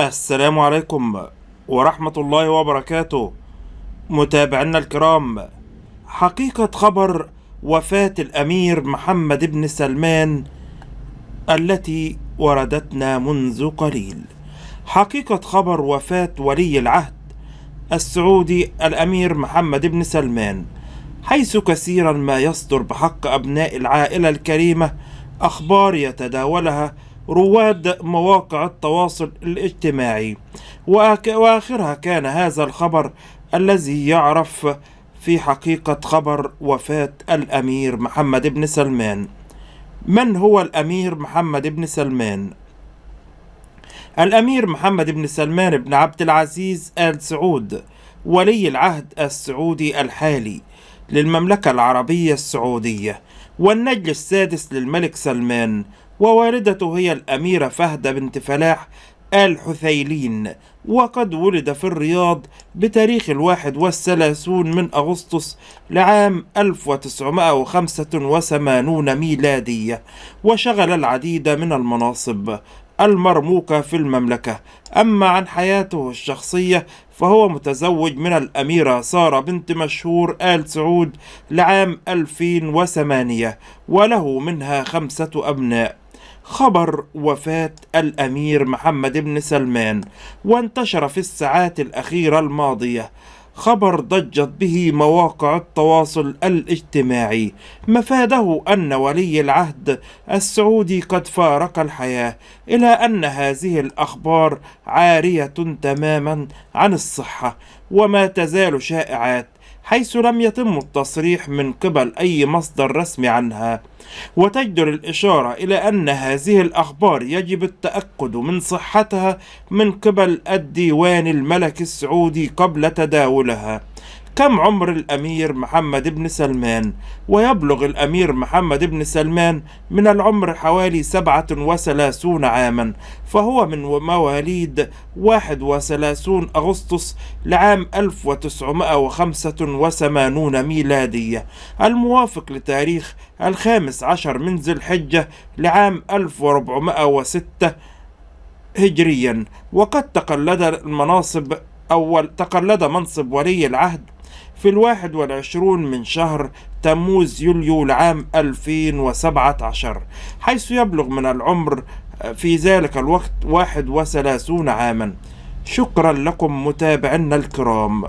السلام عليكم ورحمة الله وبركاته. متابعينا الكرام، حقيقة خبر وفاة الأمير محمد بن سلمان التي وردتنا منذ قليل. حقيقة خبر وفاة ولي العهد السعودي الأمير محمد بن سلمان، حيث كثيرا ما يصدر بحق أبناء العائلة الكريمة أخبار يتداولها رواد مواقع التواصل الاجتماعي، وآخرها كان هذا الخبر الذي يعرف في حقيقة خبر وفاة الأمير محمد بن سلمان. من هو الأمير محمد بن سلمان؟ الأمير محمد بن سلمان بن عبد العزيز آل سعود ولي العهد السعودي الحالي للمملكة العربية السعودية، والنجل السادس للملك سلمان، ووالدته هي الأميرة فهد بنت فلاح آل حثيلين، وقد ولد في الرياض بتاريخ 31 من أغسطس لعام 1985 ميلادية، وشغل العديد من المناصب المرموقة في المملكة. أما عن حياته الشخصية فهو متزوج من الأميرة سارة بنت مشهور آل سعود لعام 2008، وله منها 5 أبناء. خبر وفاة الأمير محمد بن سلمان وانتشر في الساعات الأخيرة الماضية، خبر ضجت به مواقع التواصل الاجتماعي، مفاده أن ولي العهد السعودي قد فارق الحياة، إلى أن هذه الأخبار عارية تماما عن الصحة وما تزال شائعات، حيث لم يتم التصريح من قبل أي مصدر رسمي عنها، وتجدر الإشارة إلى أن هذه الأخبار يجب التأكد من صحتها من قبل الديوان الملكي السعودي قبل تداولها. كم عمر الأمير محمد بن سلمان؟ ويبلغ الأمير محمد بن سلمان من العمر حوالي 37 عاما، فهو من مواليد 31 أغسطس لعام 1985 ميلادية، الموافق لتاريخ 15 من ذي الحجة لعام 1406 هجريا. وقد تقلد منصب ولي العهد في 21 من شهر تموز يوليو لعام 2017، حيث يبلغ من العمر في ذلك الوقت 31 عاما. شكرا لكم متابعينا الكرام.